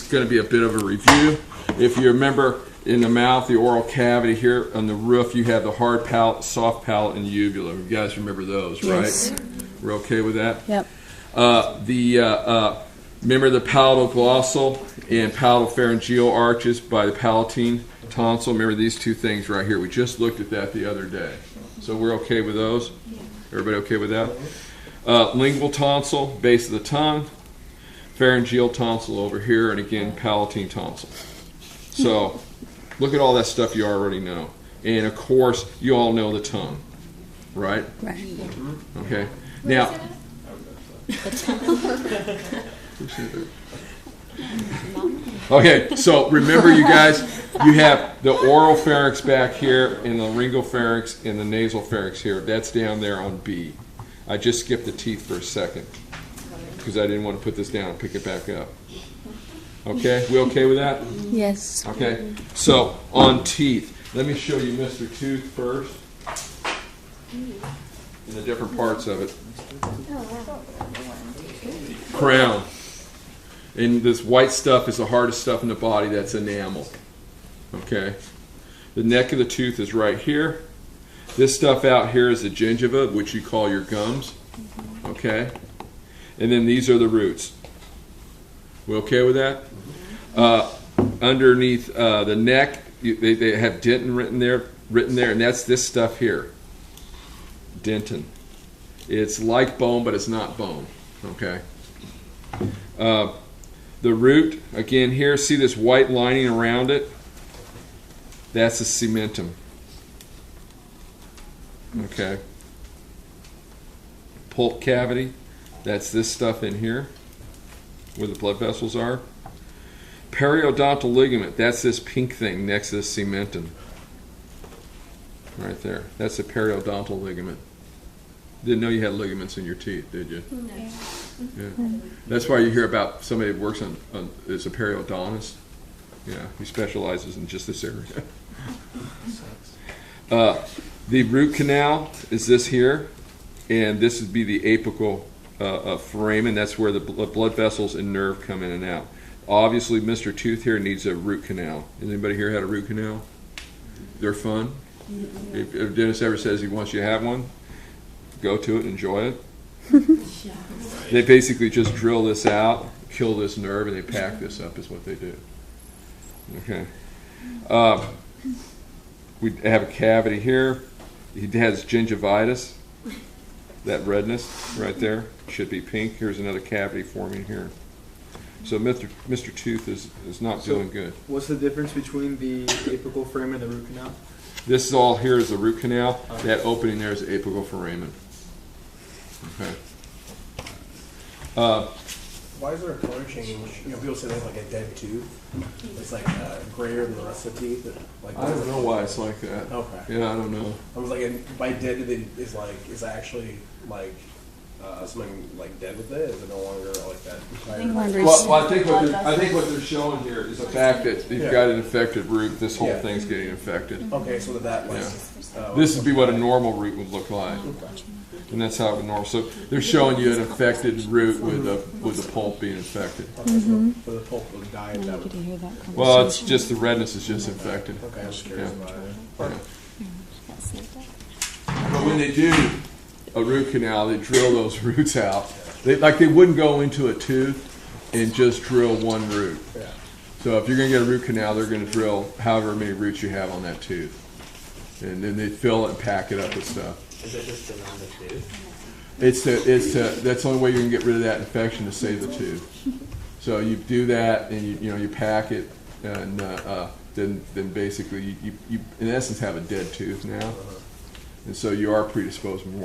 going to be a bit of a review. If you remember, in the mouth, the oral cavity here on the roof, you have the hard palate, soft palate, and uvula. You guys remember those, Yes. right? We're okay with that? Yep. Remember the palatoglossal and palatopharyngeal arches by the palatine tonsil? Remember these two things right here. We just looked at that the other day. So we're okay with those? Everybody okay with that? Lingual tonsil, base of the tongue. Pharyngeal tonsil over here, and again, palatine tonsil. So look at all that stuff you already know. And of course, you all know the tongue, right? Right. Okay. Now, okay, so remember, you guys, you have the oral pharynx back here, and the laryngeal pharynx, and the nasal pharynx here. That's down there on B. I just skipped the teeth for a second because I didn't want to put this down and pick it back up. Okay, we okay with that? Yes. Okay, so on teeth, let me show you Mr. Tooth first and the different parts of it. Crown. And this white stuff is the hardest stuff in the body. That's enamel. Okay. The neck of the tooth is right here. This stuff out here is the gingiva, which you call your gums. Okay. And then these are the roots. We okay with that? Underneath the neck, they have dentin written there, and that's this stuff here. Dentin. It's like bone, but it's not bone. Okay. The root, again here, see this white lining around it? That's the cementum. Okay. Pulp cavity, that's this stuff in here, where the blood vessels are. Periodontal ligament, that's this pink thing next to the cementum. Right there. That's the periodontal ligament. Didn't know you had ligaments in your teeth, did you? No. Yeah. That's why you hear about somebody that works is a periodontist. Yeah, he specializes in just this area. The root canal is this here, and this would be the apical foramen. That's where the blood vessels and nerve come in and out. Obviously, Mr. Tooth here needs a root canal. Anybody here had a root canal? They're fun. If a dentist ever says he wants you to have one, go to it, enjoy it. They basically just drill this out, kill this nerve, and they pack this up is what they do. Okay. We have a cavity here. He has gingivitis. That redness right there should be pink. Here's another cavity forming here. So Mr. Tooth is not doing good. What's the difference between the apical foramen and the root canal? This is all here is the root canal. That opening there is the apical foramen. Okay. Why is there a color change? You know, people say they have like a dead tooth. It's like grayer than the rest of the teeth. Like, I don't know why it's like that. Okay. Yeah, I don't know. I was like, by dead is that actually like something like dead with it? Is it no longer like that? Well, I think what they're showing here is the fact that you've got an infected root. This whole thing's getting infected. Okay, so that like This would be what a normal root would look like. And that's how it would normal. So they're showing you an infected root with the pulp being infected. Mm-hmm. For the pulp would die. I wanted to hear that conversation. Well, it's just the redness is just infected. Okay, I was curious about it. But when they do a root canal, they drill those roots out. They wouldn't go into a tooth and just drill one root. Yeah. So if you're going to get a root canal, they're going to drill however many roots you have on that tooth. And then they fill it and pack it up with stuff. Is it just around the tooth? That's the only way you can get rid of that infection, to save the tooth. So you do that, and you pack it, and then basically you in essence have a dead tooth now, and so you are predisposed more